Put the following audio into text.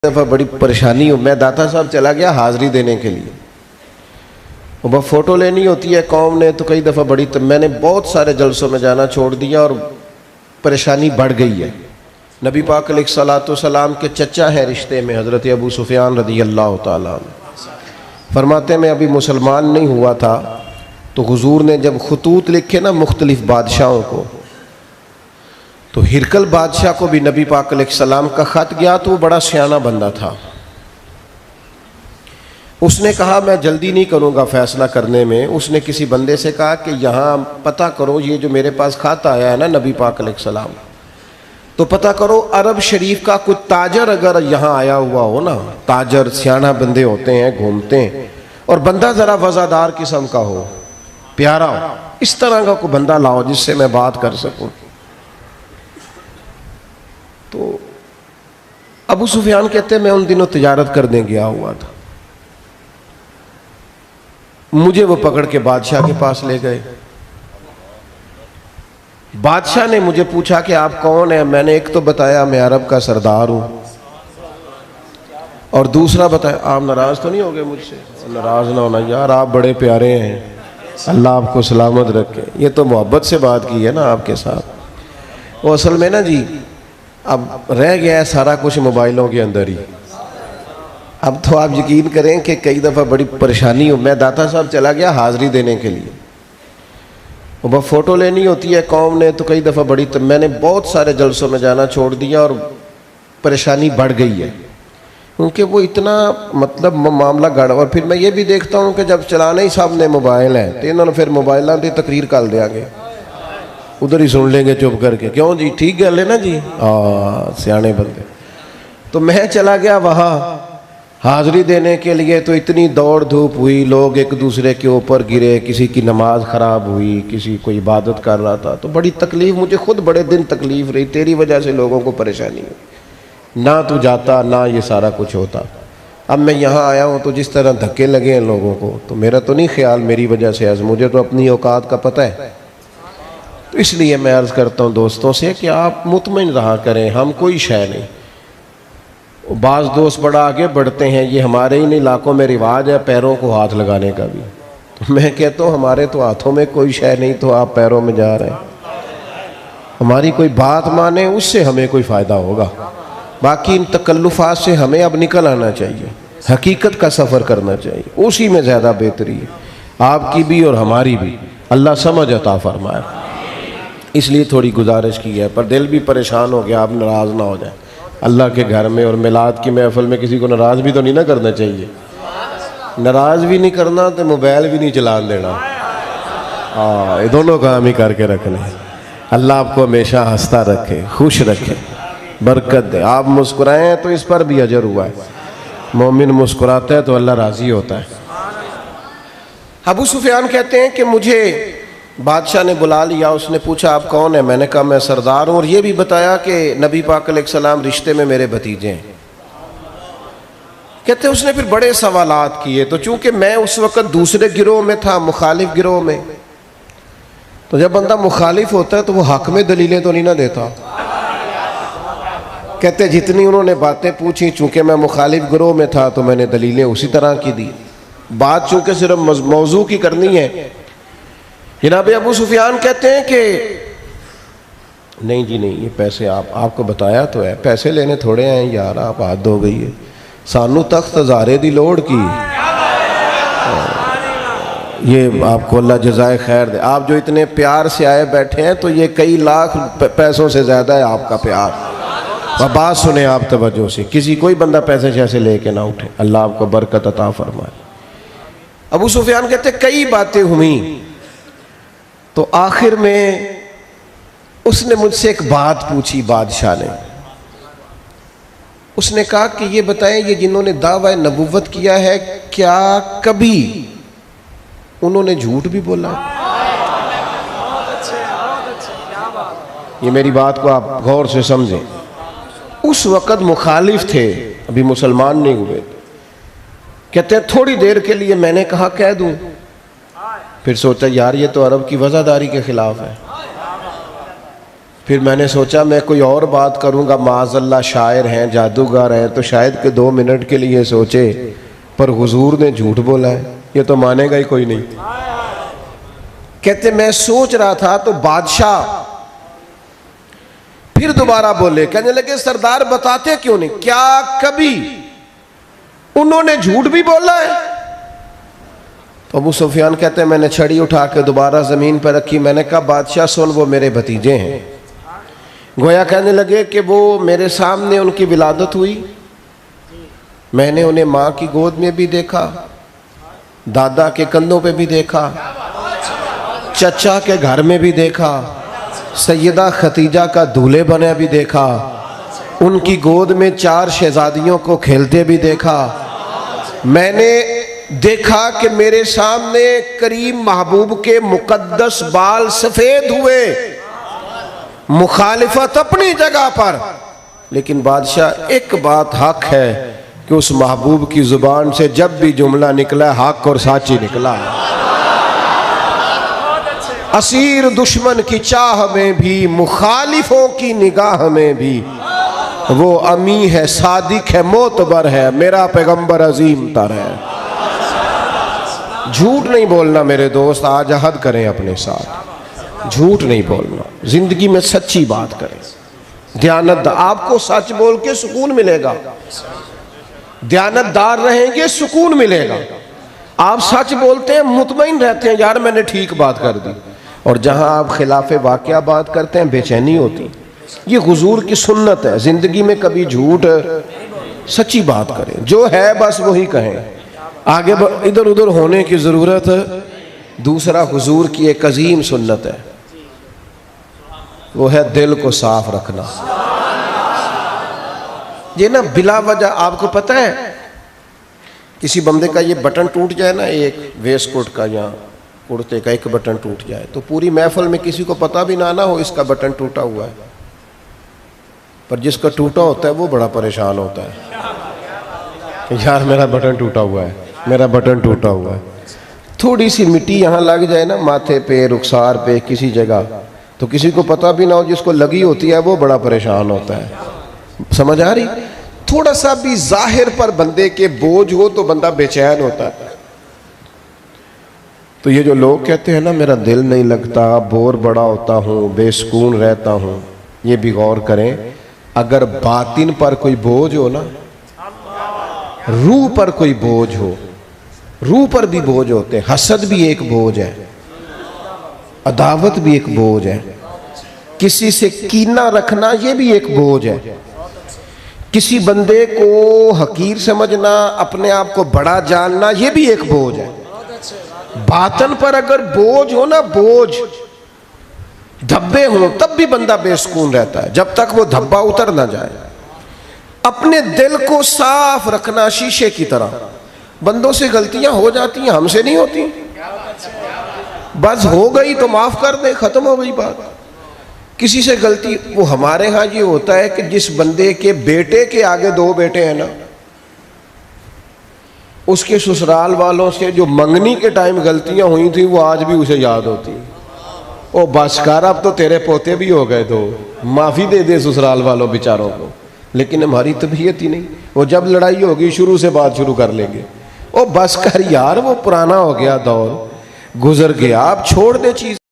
دفعہ بڑی پریشانی ہو، میں داتا صاحب چلا گیا حاضری دینے کے لیے، وہ فوٹو لینی ہوتی ہے قوم نے، تو کئی دفعہ میں نے بہت سارے جلسوں میں جانا چھوڑ دیا اور پریشانی بڑھ گئی ہے۔ نبی پاک علیہ الصلوۃ والسلام کے چچا ہیں رشتے میں، حضرت ابو سفیان رضی اللہ تعالیٰ عنہ فرماتے میں ابھی مسلمان نہیں ہوا تھا تو حضور نے جب خطوط لکھے نا مختلف بادشاہوں کو، تو ہرکل بادشاہ کو بھی نبی پاک علیہ السلام کا خط گیا، تو وہ بڑا سیانہ بندہ تھا۔ اس نے کہا میں جلدی نہیں کروں گا فیصلہ کرنے میں۔ اس نے کسی بندے سے کہا کہ یہاں پتہ کرو، یہ جو میرے پاس خط آیا ہے نا نبی پاک علیہ السلام، تو پتہ کرو عرب شریف کا کوئی تاجر اگر یہاں آیا ہوا ہو نا، تاجر سیانہ بندے ہوتے ہیں گھومتے ہیں، اور بندہ ذرا وفادار قسم کا ہو، پیارا ہو، اس طرح کا کوئی بندہ لاؤ جس سے میں بات کر سکوں۔ تو ابو سفیان کہتے ہیں میں ان دنوں تجارت کرنے گیا ہوا تھا، مجھے وہ پکڑ کے بادشاہ کے پاس لے گئے۔ بادشاہ نے مجھے پوچھا کہ آپ کون ہیں؟ میں نے ایک تو بتایا میں عرب کا سردار ہوں، اور دوسرا بتایا آپ ناراض تو نہیں ہوگے مجھ سے؟ ناراض نہ ہونا یار، آپ بڑے پیارے ہیں، اللہ آپ کو سلامت رکھے۔ یہ تو محبت سے بات کی ہے نا آپ کے ساتھ۔ وہ اصل میں نا جی اب رہ گیا ہے سارا کچھ موبائلوں کے اندر ہی۔ اب تو آپ یقین کریں کہ کئی دفعہ بڑی پریشانی ہو، میں داتا صاحب چلا گیا حاضری دینے کے لیے، وہ فوٹو لینی ہوتی ہے قوم نے، تو کئی دفعہ میں نے بہت سارے جلسوں میں جانا چھوڑ دیا اور پریشانی بڑھ گئی ہے، کیونکہ وہ اتنا مطلب معاملہ گڑ۔ اور پھر میں یہ بھی دیکھتا ہوں کہ جب چلانے ہی سامنے موبائل ہیں تو انہوں نے پھر موبائلوں کی تقریر کر دیا گے، ادھر ہی سن لیں گے چپ کر کے، کیوں جی ٹھیک گل ہے نا جی، سیانے بندے۔ تو میں چلا گیا وہاں حاضری دینے کے لیے، تو اتنی دوڑ دھوپ ہوئی، لوگ ایک دوسرے کے اوپر گرے، کسی کی نماز خراب ہوئی، کسی کوئی عبادت کر رہا تھا، تو بڑی تکلیف، مجھے خود بڑے دن تکلیف رہی، تیری وجہ سے لوگوں کو پریشانی ہوئی، نہ تو جاتا نہ یہ سارا کچھ ہوتا۔ اب میں یہاں آیا ہوں تو جس طرح دھکے لگے ہیں لوگوں کو، تو میرا تو نہیں خیال میری وجہ سے، مجھے تو اپنی اوقات کا پتہ ہے۔ تو اس لیے میں عرض کرتا ہوں دوستوں سے کہ آپ مطمئن رہا کریں، ہم کوئی شے نہیں۔ بعض دوست بڑا آگے بڑھتے ہیں، یہ ہمارے ان علاقوں میں رواج ہے پیروں کو ہاتھ لگانے کا بھی، تو میں کہتا ہوں ہمارے تو ہاتھوں میں کوئی شے نہیں، تو آپ پیروں میں جا رہے ہیں۔ ہماری کوئی بات مانے، اس سے ہمیں کوئی فائدہ ہوگا، باقی ان تکلفات سے ہمیں اب نکل آنا چاہیے، حقیقت کا سفر کرنا چاہیے، اسی میں زیادہ بہتری ہے، آپ کی بھی اور ہماری بھی۔ اللہ سمجھ عطا فرمائے۔ اس لیے تھوڑی گزارش کی ہے، پر دل بھی پریشان ہو گیا، آپ ناراض نہ ہو جائیں۔ اللہ کے گھر میں اور میلاد کی محفل میں کسی کو ناراض بھی تو نہیں نہ کرنا چاہیے، ناراض بھی نہیں کرنا تو موبائل بھی نہیں چلان دینا، یہ دونوں کام ہی کر کے رکھنے۔ اللہ آپ کو ہمیشہ ہنستا رکھے، خوش رکھے، برکت دے۔ آپ مسکرائیں تو اس پر بھی اجر ہوا ہے، مومن مسکراتا ہے تو اللہ راضی ہوتا ہے۔ ابو سفیان کہتے ہیں کہ مجھے بادشاہ نے بلا لیا، اس نے پوچھا آپ کون ہیں؟ میں نے کہا میں سردار ہوں، اور یہ بھی بتایا کہ نبی پاک علیہ السلام رشتے میں میرے بھتیجے ہیں۔ کہتے ہیں اس نے پھر بڑے سوالات کیے، تو چونکہ میں اس وقت دوسرے گروہ میں تھا، مخالف گروہ میں، تو جب بندہ مخالف ہوتا ہے تو وہ حق میں دلیلیں تو نہیں نہ دیتا۔ کہتے جتنی انہوں نے باتیں پوچھی، چونکہ میں مخالف گروہ میں تھا تو میں نے دلیلیں اسی طرح کی دی، بات چونکہ صرف موضوع کی کرنی ہے۔ جناب ابو سفیان کہتے ہیں کہ نہیں جی نہیں، یہ پیسے آپ کو بتایا تو ہے، پیسے لینے تھوڑے ہیں یار، آپ حد ہو گئی ہے، سانو تخت ہزارے دی لوڑ کی، یہ آپ کو اللہ جزائے خیر دے۔ آپ جو اتنے پیار سے آئے بیٹھے ہیں تو یہ کئی لاکھ پیسوں سے زیادہ ہے آپ کا پیار۔ اور بات سنیں آپ توجہ سے، کوئی بندہ پیسے شیسے لے کے نہ اٹھے، اللہ آپ کو برکت عطا فرمائے۔ ابو سفیان کہتے کئی باتیں ہوئیں، تو آخر میں اس نے مجھ سے ایک بات پوچھی بادشاہ نے، اس نے کہا کہ یہ بتائیں یہ جنہوں نے دعویٰ نبوت کیا ہے کیا کبھی انہوں نے جھوٹ بھی بولا؟ یہ میری بات کو آپ غور سے سمجھیں، اس وقت مخالف تھے، ابھی مسلمان نہیں ہوئے۔ کہتے ہیں تھوڑی دیر کے لیے میں نے کہا کہہ دوں، پھر سوچا یار یہ تو عرب کی وفاداری کے خلاف ہے، پھر میں نے سوچا میں کوئی اور بات کروں گا، معاذ اللہ شاعر ہیں جادوگر ہیں تو شاید کہ 2 منٹ کے لیے سوچے، پر حضور نے جھوٹ بولا ہے، یہ تو مانے گا ہی کوئی نہیں۔ کہتے میں سوچ رہا تھا تو بادشاہ پھر دوبارہ بولے، کہنے لگے سردار بتاتے کیوں نہیں، کیا کبھی انہوں نے جھوٹ بھی بولا ہے؟ تو ابو سفیان کہتے ہیں میں نے چھڑی اٹھا کے دوبارہ زمین پر رکھی، میں نے کہا بادشاہ سن، وہ میرے بھتیجے ہیں۔ گویا کہنے لگے کہ وہ میرے سامنے ان کی ولادت ہوئی، میں نے انہیں ماں کی گود میں بھی دیکھا، دادا کے کندھوں پہ بھی دیکھا، چچا کے گھر میں بھی دیکھا، سیدہ ختیجہ کا دولہے بنا بھی دیکھا، ان کی گود میں 4 شہزادیوں کو کھیلتے بھی دیکھا، میں نے دیکھا کہ میرے سامنے کریم محبوب کے مقدس بال سفید ہوئے، مخالفت اپنی جگہ پر، لیکن بادشاہ ایک بات حق ہے کہ اس محبوب کی زبان سے جب بھی جملہ نکلا حق اور سچ ہی نکلا۔ اسیر دشمن کی چاہ میں بھی، مخالفوں کی نگاہ میں بھی، وہ امی ہے، صادق ہے، معتبر ہے، میرا پیغمبر عظیم تر ہے۔ جھوٹ نہیں بولنا میرے دوست، آج عہد کریں اپنے ساتھ، جھوٹ نہیں بولنا، زندگی میں سچی بات کریں، دیانت دار، آپ کو سچ بول کے سکون ملے گا، دیانت دار رہیں گے سکون ملے گا، آپ سچ بولتے ہیں مطمئن رہتے ہیں یار میں نے ٹھیک بات کر دی، اور جہاں آپ خلاف واقعہ بات کرتے ہیں بے چینی ہوتی۔ یہ حضور کی سنت ہے، زندگی میں کبھی جھوٹ، سچی بات کریں، جو ہے بس وہی کہیں، آگے ادھر ادھر ہونے کی ضرورت۔ دوسرا حضور کی ایک عظیم سنت ہے، وہ ہے دل کو صاف رکھنا۔ یہ نا بلا وجہ، آپ کو پتہ ہے کسی بندے کا یہ بٹن ٹوٹ جائے نا، ایک ویسٹ کوٹ کا یا کرتے کا ایک بٹن ٹوٹ جائے تو پوری محفل میں کسی کو پتہ بھی نہ ہو اس کا بٹن ٹوٹا ہوا ہے، پر جس کا ٹوٹا ہوتا ہے وہ بڑا پریشان ہوتا ہے، یار میرا بٹن ٹوٹا ہوا ہے، میرا بٹن ٹوٹا ہوا ہے۔ تھوڑی سی مٹی یہاں لگ جائے نا ماتھے پہ، رخسار پہ، کسی جگہ، تو کسی کو پتہ بھی نہ ہو، جس کو لگی ہوتی ہے وہ بڑا پریشان ہوتا ہے۔ سمجھ آ رہی؟ تھوڑا سا بھی ظاہر پر بندے کے بوجھ ہو تو بندہ بے چین ہوتا ہے۔ تو یہ جو لوگ کہتے ہیں نا میرا دل نہیں لگتا، بور بڑا ہوتا ہوں، بے سکون رہتا ہوں، یہ بھی غور کریں، اگر باطن پر کوئی بوجھ ہو نا، روح پر کوئی بوجھ ہو، روح پر بھی بوجھ ہوتے ہیں، حسد بھی ایک بوجھ ہے، عداوت بھی ایک بوجھ ہے، کسی سے کینہ رکھنا یہ بھی ایک بوجھ ہے، کسی بندے کو حقیر سمجھنا، اپنے آپ کو بڑا جاننا یہ بھی ایک بوجھ ہے۔ باطن پر اگر بوجھ ہو نا، بوجھ، دھبے ہوں، تب بھی بندہ بے سکون رہتا ہے، جب تک وہ دھبا اتر نہ جائے۔ اپنے دل کو صاف رکھنا شیشے کی طرح، بندوں سے غلطیاں ہو جاتی ہیں، ہم سے نہیں ہوتی، بس ہو گئی تو معاف کر دیں، ختم ہو گئی بات۔ کسی سے غلطی، وہ ہمارے ہاں یہ ہوتا ہے کہ جس بندے کے بیٹے کے آگے 2 بیٹے ہیں نا، اس کے سسرال والوں سے جو منگنی کے ٹائم غلطیاں ہوئی تھیں وہ آج بھی اسے یاد ہوتی ہیں۔ او بس کر، اب تو تیرے پوتے بھی ہو گئے، تو معافی دے دے سسرال والوں بیچاروں کو، لیکن ہماری طبیعت ہی نہیں، وہ جب لڑائی ہوگی شروع سے بات شروع کر لیں گے۔ او بس کر یار، وہ پرانا ہو گیا دور، گزر گیا، آپ چھوڑ دے چیز۔